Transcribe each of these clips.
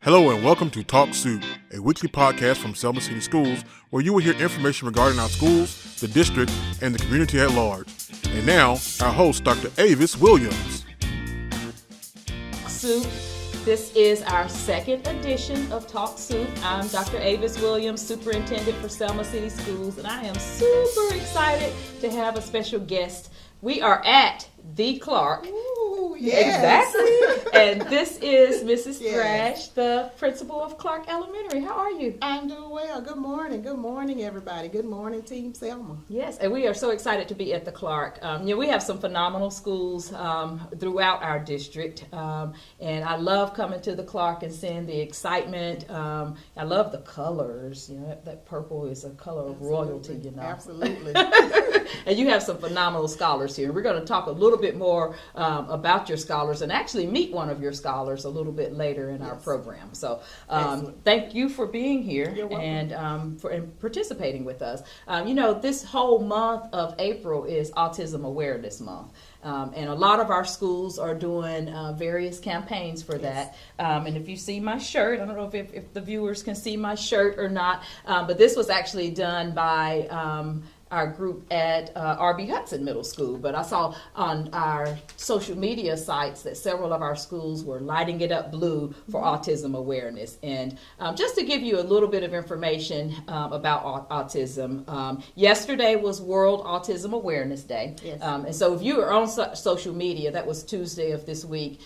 Hello and welcome to Talk Supt, a weekly podcast from Selma City Schools where you will hear information regarding our schools, the district, and the community at large. And now, our host, Dr. Avis Williams. Supt. This is our second edition of Talk Supt. I'm Dr. Avis Williams, Superintendent for Selma City Schools, and I am super excited to have a special guest. We are at the Clark. Ooh, yes. Exactly. And this is Mrs. Yes. Thrash, the principal of Clark Elementary. How are you? I'm doing well. Good morning. Good morning, everybody. Good morning, Team Selma. Yes, and we are so excited to be at the Clark. We have some phenomenal schools throughout our district, and I love coming to the Clark and seeing the excitement. I love the colors. You know, that purple is a color of royalty. You know, Absolutely. And you have some phenomenal scholars here. We're going to talk a little bit more about your scholars and actually meet one of your scholars a little bit later in our program. So thank you for being here. You're welcome. And for participating with us. This whole month of April is Autism Awareness Month. And a lot of our schools are doing various campaigns for that. And if you see my shirt, I don't know if the viewers can see my shirt or not, but this was actually done by our group at R.B. Hudson Middle School. But I saw on our social media sites that several of our schools were lighting it up blue for autism awareness. And just to give you a little bit of information about autism, yesterday was World Autism Awareness Day. Yes. And so if you were on social media, that was Tuesday of this week,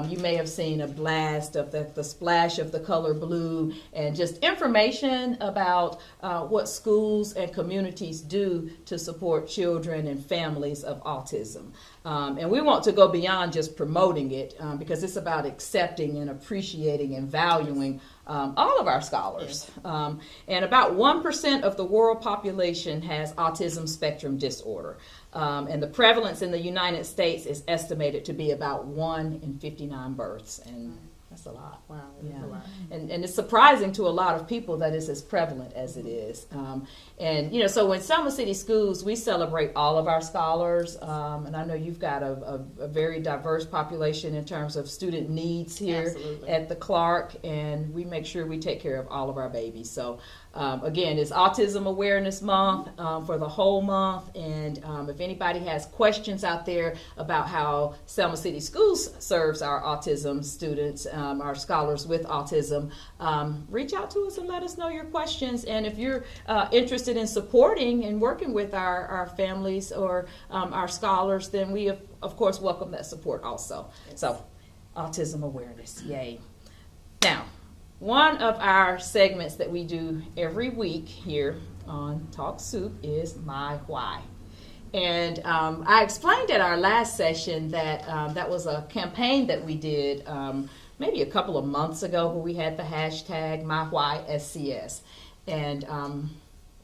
you may have seen a blast of the splash of the color blue and just information about what schools and communities do to support children and families of autism. And we want to go beyond just promoting it because it's about accepting and appreciating and valuing all of our scholars. And about 1% of the world population has autism spectrum disorder. And the prevalence in the United States is estimated to be about 1 in 59 births. And that's a lot. Wow, that's a lot. And it's surprising to a lot of people that it's as prevalent as it is. So in Selma City Schools, we celebrate all of our scholars. And I know you've got a very diverse population in terms of student needs here Absolutely. at the Clark. And we make sure we take care of all of our babies. So again, it's Autism Awareness Month for the whole month. And if anybody has questions out there about how Selma City Schools serves our autism students, our scholars with autism, reach out to us and let us know your questions. And if you're interested in supporting and working with our families or our scholars, then we, of course, welcome that support also. Yes. So, autism awareness, yay. Now, one of our segments that we do every week here on Talk Supt is My Why. And I explained at our last session that that was a campaign that we did maybe a couple of months ago where we had the hashtag MyWhySCS. And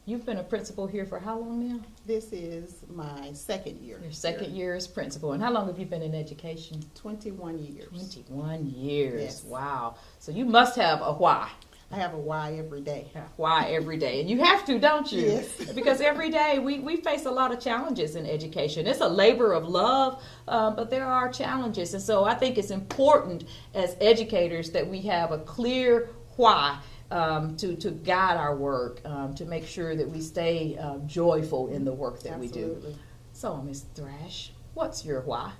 you've been a principal here for how long now? This is my second year. Your second year as principal. And how long have you been in education? 21 years. 21 years. Yes. Wow. So you must have a why. I have a why every day. Why every day. And you have to, don't you? Yes. Because every day we face a lot of challenges in education. It's a labor of love, but there are challenges. And so I think it's important as educators that we have a clear why to guide our work, to make sure that we stay joyful in the work that Absolutely. we do. So, Ms. Thrash, what's your why?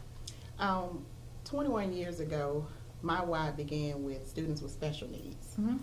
21 years ago, my why began with students with special needs. Mm-hmm.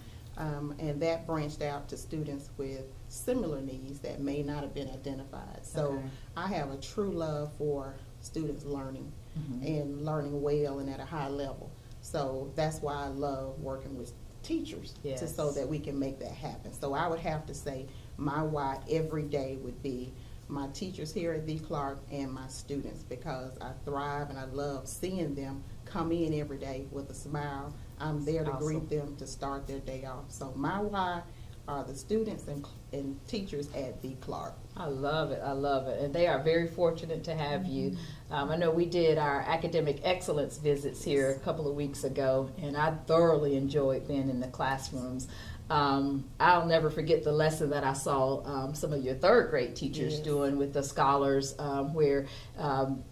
And that branched out to students with similar needs that may not have been identified. So Okay. I have a true love for students learning Mm-hmm. and learning well and at a high level. So that's why I love working with teachers Yes. so that we can make that happen. So I would have to say my why every day would be my teachers here at the Clark and my students, because I thrive and I love seeing them come in every day with a smile. I'm there to Awesome. greet them to start their day off. So my why are the students and teachers at the Clark. I love it. I love it. And they are very fortunate to have you. I know we did our academic excellence visits here a couple of weeks ago, and I thoroughly enjoyed being in the classrooms. I'll never forget the lesson that I saw some of your third grade teachers doing with the scholars, where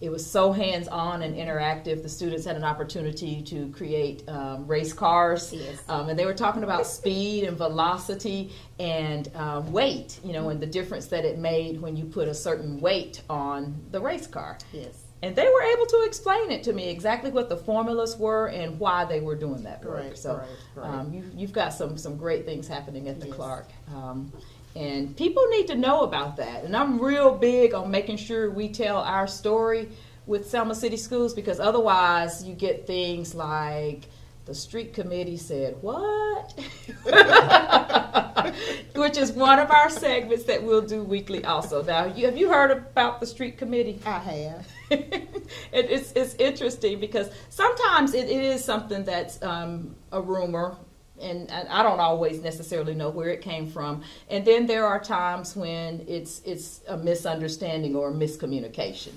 it was so hands-on and interactive. The students had an opportunity to create race cars, and they were talking about speed and velocity and weight, and the difference that it made when you put a certain weight on the race car. Yes. And they were able to explain it to me, exactly what the formulas were and why they were doing that work. Right, so right. You've got some great things happening at the Clark. And people need to know about that. And I'm real big on making sure we tell our story with Selma City Schools, because otherwise you get things like the street committee said, what? Which is one of our segments that we'll do weekly also. Now, have you heard about the street committee? I have. It's interesting because sometimes it is something that's a rumor, and I don't always necessarily know where it came from. And then there are times when it's a misunderstanding or a miscommunication.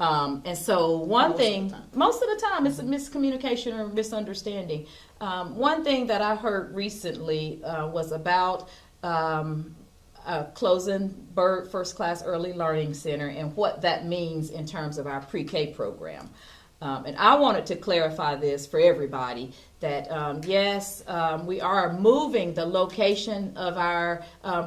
And so most of the time it's a miscommunication or misunderstanding. One thing that I heard recently was about closing Byrd First Class Early Learning Center and what that means in terms of our pre-K program. And I wanted to clarify this for everybody, that yes, we are moving the location of our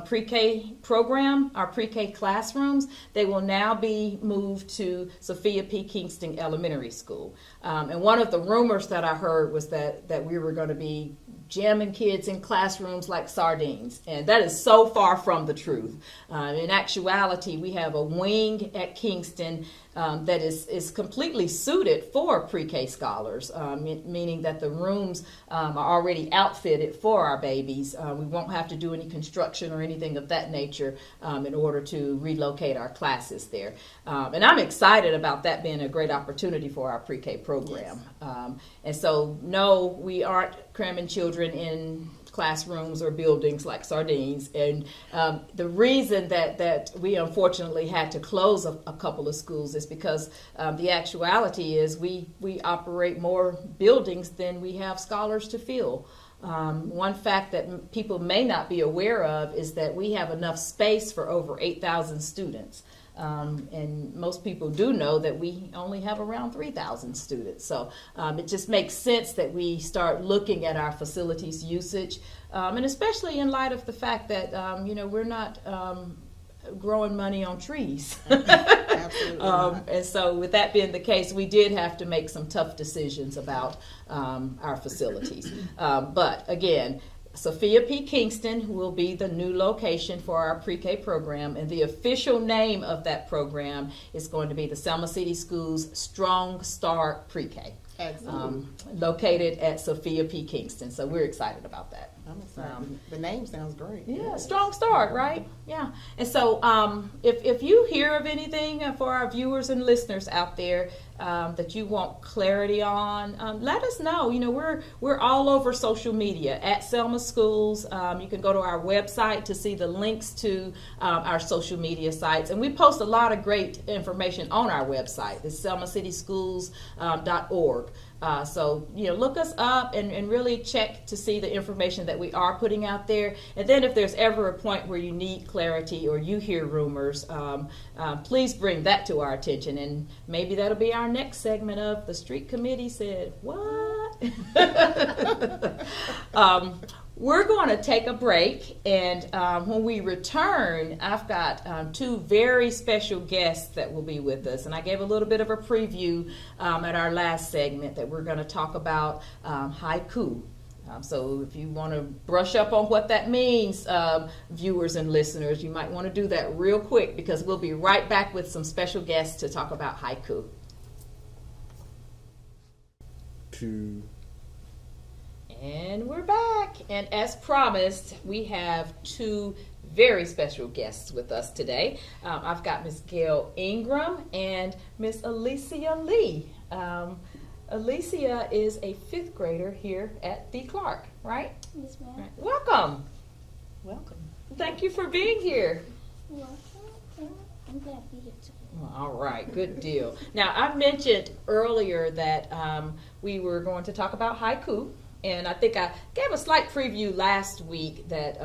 pre-K program, our pre-K classrooms. They will now be moved to Sophia P. Kingston Elementary School. And one of the rumors that I heard was that we were going to be jamming kids in classrooms like sardines, and that is so far from the truth. In actuality, we have a wing at Kingston that is completely suited for pre-K scholars, meaning that the rooms are already outfitted for our babies. We won't have to do any construction or anything of that nature in order to relocate our classes there. And I'm excited about that being a great opportunity for our pre-K program. Yes. And so, no, we aren't cramming children in classrooms or buildings like sardines. And the reason that we unfortunately had to close a couple of schools is because the actuality is we operate more buildings than we have scholars to fill. One fact that people may not be aware of is that we have enough space for over 8,000 students. And most people do know that we only have around 3,000 students. So it just makes sense that we start looking at our facilities usage, and especially in light of the fact that, we're not growing money on trees. Absolutely not. And so with that being the case, we did have to make some tough decisions about our facilities. But again, Sophia P. Kingston will be the new location for our pre-K program, and the official name of that program is going to be the Selma City Schools Strong Start Pre-K. Excellent. Located at Sophia P. Kingston. So we're excited about that. I'm excited. The name sounds great. Yeah, Strong Start, right? Yeah. And so if you hear of anything for our viewers and listeners out there that you want clarity on, let us know. We're all over social media at Selma Schools. You can go to our website to see the links to our social media sites. And we post a lot of great information on our website. It's selmacityschools.org. So look us up and really check to see the information that we are putting out there. And then if there's ever a point where you need clarity or you hear rumors, please bring that to our attention. And maybe that'll be our next segment of The Street Committee Said What? We're going to take a break, and when we return, I've got two very special guests that will be with us. And I gave a little bit of a preview at our last segment that we're going to talk about haiku. So if you want to brush up on what that means, viewers and listeners, you might want to do that real quick, because we'll be right back with some special guests to talk about haiku. And we're back. And as promised, we have two very special guests with us today. I've got Miss Gail Ingram and Miss Alicia Lee. Alicia is a fifth grader here at the Clark, right? Yes, ma'am. Right. Welcome. Welcome. Thank you for being here. Well, I'm glad to be here too. Well, all right, good deal. Now, I mentioned earlier that we were going to talk about haiku, and I think I gave a slight preview last week that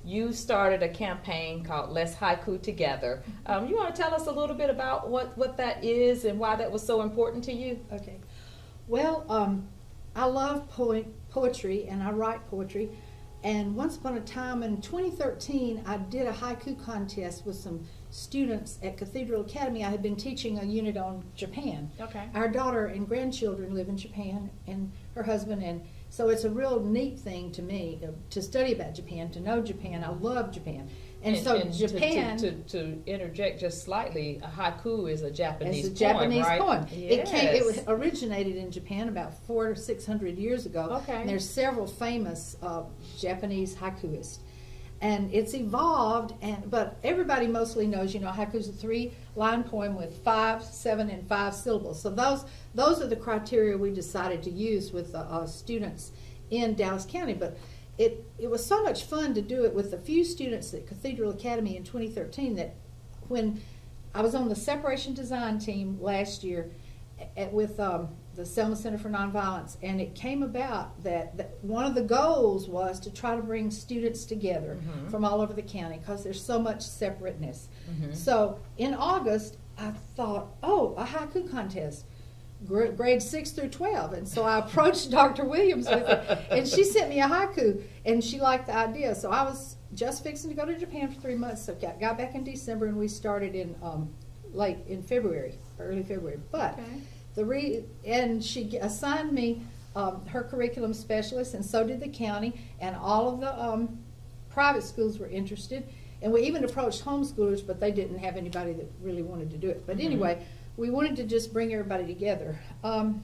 you started a campaign called Let's Haiku Together. You want to tell us a little bit about what that is and why that was so important to you? Okay. Well, I love poetry, and I write poetry. And once upon a time in 2013, I did a haiku contest with some students at Cathedral Academy. I had been teaching a unit on Japan. Okay. Our daughter and grandchildren live in Japan, and her husband, and so it's a real neat thing to me to study about Japan, to know Japan. I love Japan. And so Japan, to interject just slightly, a haiku is a Japanese it's a Japanese poem, poem. right? Yes. It originated in Japan about 400 to 600 years ago. Okay. And there's several famous Japanese haikuists, and it's evolved. But everybody mostly knows, haiku's a 3-line poem with 5, 7, and 5 syllables. So those are the criteria we decided to use with students in Dallas County. But it was so much fun to do it with a few students at Cathedral Academy in 2013 that when I was on the separation design team last year with the Selma Center for Nonviolence, and it came about that one of the goals was to try to bring students together from all over the county because there's so much separateness. So in August, I thought, a haiku contest. Grades 6 through 12, and so I approached Dr. Williams with it, and she sent me a haiku, and she liked the idea. So I was just fixing to go to Japan for 3 months, so got back in December, and we started in late in February, early February. But and she assigned me her curriculum specialist, and so did the county, and all of the private schools were interested, and we even approached homeschoolers, but they didn't have anybody that really wanted to do it. But anyway, we wanted to just bring everybody together. And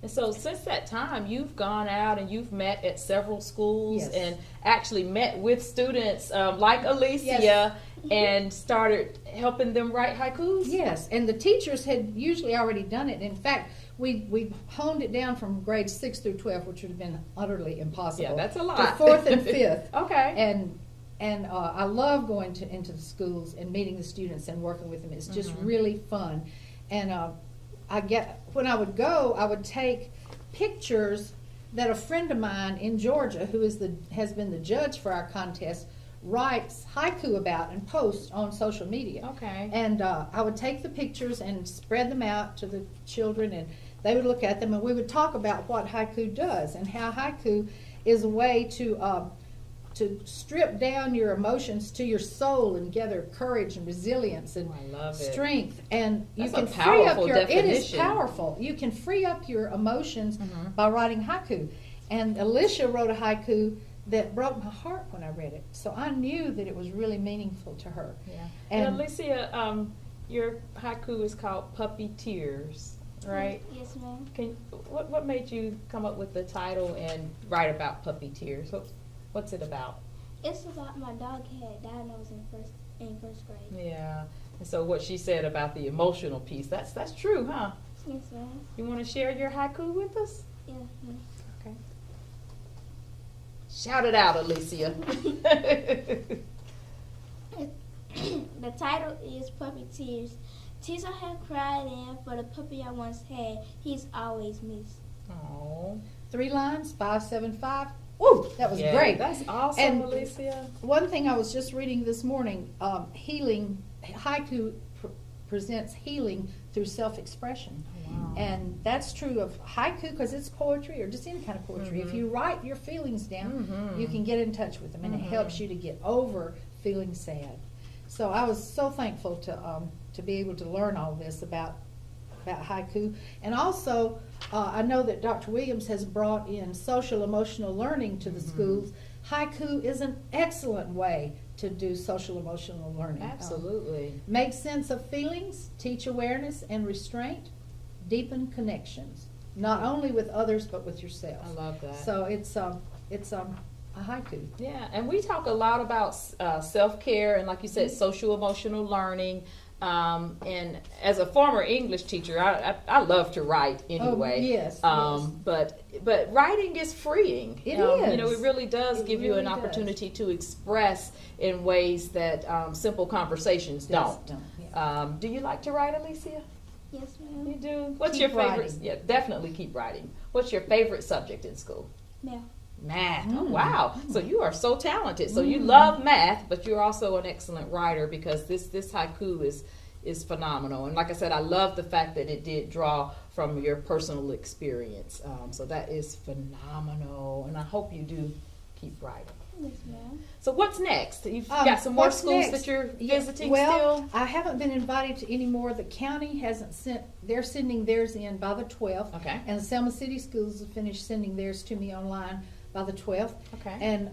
so since that time, you've gone out and you've met at several schools and actually met with students like Alicia and started helping them write haikus? Yes, and the teachers had usually already done it. In fact, we honed it down from grades 6 through 12, which would have been utterly impossible. Yeah, that's a lot. To 4th and 5th. Okay. And I love going into the schools and meeting the students and working with them. It's just really fun. And when I would go, I would take pictures that a friend of mine in Georgia, who has been the judge for our contest, writes haiku about and posts on social media. Okay. And I would take the pictures and spread them out to the children, and they would look at them, and we would talk about what haiku does and how haiku is a way to strip down your emotions to your soul and gather courage and resilience and strength. And you can free up your definition. It is powerful. You can free up your emotions by writing haiku. And Alicia wrote a haiku that broke my heart when I read it. So I knew that it was really meaningful to her. Yeah. And Alicia, your haiku is called Puppy Tears, right? Yes, ma'am. What made you come up with the title and write about puppy tears? What's it about? It's about my dog had diagnosed in first grade. Yeah. And so what she said about the emotional piece, that's true, huh? Yes, ma'am. You want to share your haiku with us? Yeah. Okay. Shout it out, Alicia. The title is Puppy Tears. Tears I have cried in for the puppy I once had. He's always missed. Oh. 3 lines, 5, 7, 5. Woo, that was great. That's awesome, and Alicia. One thing I was just reading this morning, haiku presents healing through self-expression. Wow. And that's true of haiku because it's poetry or just any kind of poetry. If you write your feelings down, you can get in touch with them, and it helps you to get over feeling sad. So I was so thankful to be able to learn all this about haiku. And also, I know that Dr. Williams has brought in social emotional learning to the schools. Haiku is an excellent way to do social emotional learning. Absolutely. Make sense of feelings, teach awareness and restraint, deepen connections, not only with others but with yourself. I love that. So it's a haiku. Yeah, and we talk a lot about self-care and, like you said, social emotional learning. And as a former English teacher, I love to write anyway. Oh, yes. But writing is freeing. It You know, is. it really does It give you an really does. opportunity to express in ways that simple conversations don't. Yeah. Do you like to write, Alicia? Yes, You ma'am. do. What's Keep your favorite? writing. Yeah, definitely keep writing. What's your favorite subject in school? Math. Math. Oh, wow. So you are so talented. So you love math, but you're also an excellent writer because this haiku is phenomenal. And like I said, I love the fact that it did draw from your personal experience. So that is phenomenal. And I hope you do keep writing. Yes, ma'am. So what's next? You've got some more What's schools next? that you're Yeah, visiting well, still? I haven't been invited to any more. The county hasn't sent, they're sending theirs in by the 12th. Okay. And the Selma City Schools have finished sending theirs to me online by the 12th. Okay. And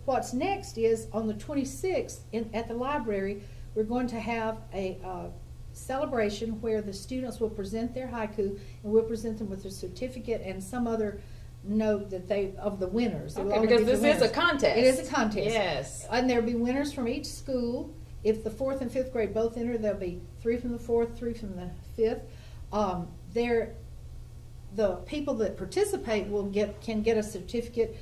what's next is on the 26th at the library, we're going to have a celebration where the students will present their haiku, and we'll present them with a certificate and some other note that of the winners. It will Okay, only because be this the is a winners. contest. It is a contest. Yes. And there'll be winners from each school. If the 4th and 5th grade both enter, there'll be 3 from the 4th, 3 from the 5th. The people that participate can get a certificate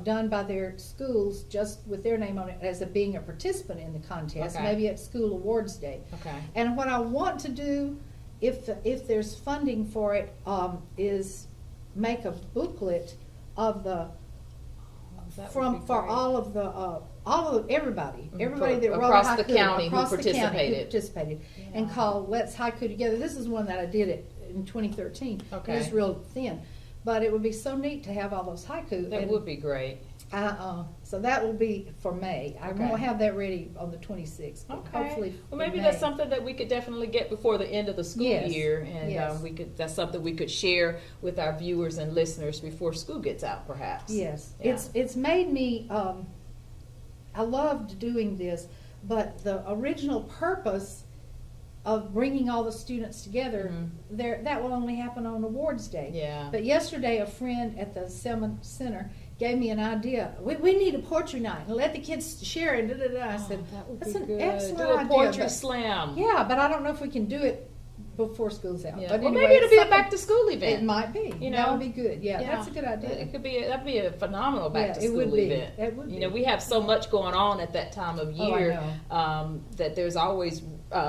done by their schools just with their name on it as being a participant in the contest, Okay. maybe at school awards day. Okay. And what I want to do, if there's funding for it, is make a booklet of the That would from be for great. all of everybody that wrote across a the haiku, county who across the county participated. participated, and called Let's Haiku Together. This is one that I did it in 2013. Okay. It was real thin, but it would be so neat to have all those haiku. That and would be great. so that will be for May. I Okay. won't have that ready on the 26th. But Okay. hopefully, Well, maybe in that's May. something that we could definitely get before the end of the school Yes. year, and Yes. that's something we could share with our viewers and listeners before school gets out, perhaps. Yes, Yeah. it's made me. I loved doing this, but the original purpose of bringing all the students together, that will only happen on awards day. Yeah. But yesterday, a friend at the Selma Center gave me an idea. We need a poetry night and let the kids share it. I said, That would that's be an good. excellent Do a idea. poetry but- slam. yeah, but I don't know if we can do it before school's out. Yeah. But Well, anyway, maybe it'll be a something- back to school event. It might be. You That know? would be good. Yeah, that's a good idea. It could be that'd be a phenomenal back Yeah, to it school would be. event. That would You be. know, we have so much going on at that time of Oh, I year that there's always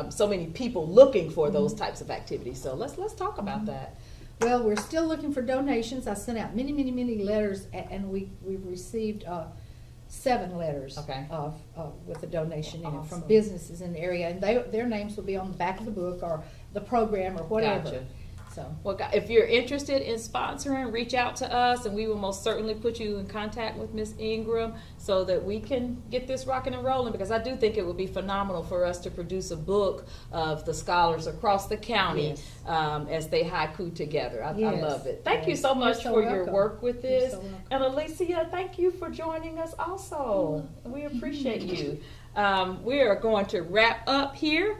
so many people looking for those Mm-hmm. types of activities. So let's talk about that. Well, we're still looking for donations. I sent out many letters, and we've received 7 letters Okay. with a donation in it from Awesome. businesses in the area, and their names will be on the back of the book or the program or whatever. Gotcha. So Well, if you're interested in sponsoring, reach out to us, and we will most certainly put you in contact with Miss Ingram so that we can get this rocking and rolling, because I do think it would be phenomenal for us to produce a book of the scholars across the county Yes. as they haiku together. I Yes. love it. Thank you Yes. so much You're so for your welcome. work with You're this. so welcome. And Alicia, thank you for joining us also. We appreciate you. We are going to wrap up here.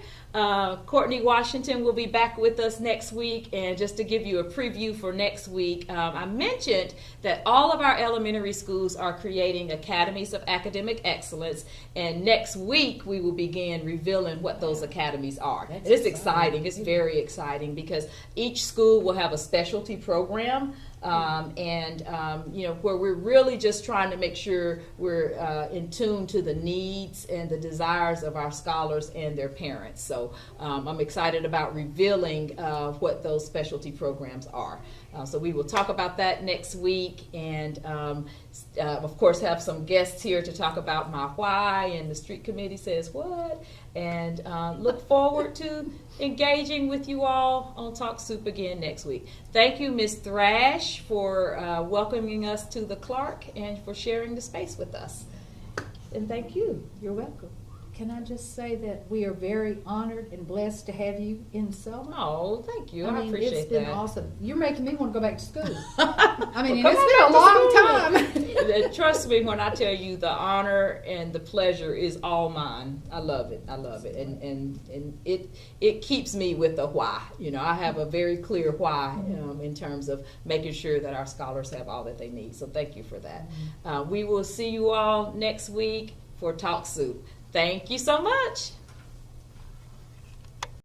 Courtney Washington will be back with us next week. And just to give you a preview for next week, I mentioned that all of our elementary schools are creating academies of academic excellence. And next week, we will begin revealing what those academies are. That's It's exciting. exciting. It's very exciting because each school will have a specialty program. Where we're really just trying to make sure we're in tune to the needs and the desires of our scholars and their parents. So I'm excited about revealing what those specialty programs are. So we will talk about that next week, and of course have some guests here to talk about my why and the street committee says what, and look forward to engaging with you all on Talk Soup again next week. Thank you, Ms. Thrash, for welcoming us to the Clark and for sharing the space with us. And thank you. you're welcome. Can I just say that we are very honored and blessed to have you in Selma? Oh, thank you. I mean, appreciate it's been that. awesome. You're making me want to go back to school. I mean, Well, it's come been a on long back to time. school. Trust me when I tell you the honor and the pleasure is all mine. I love it. I love it. And it keeps me with the why. You know, I have a very clear why in terms of making sure that our scholars have all that they need. So thank you for that. We will see you all next week for Talk Soup. Thank you so much.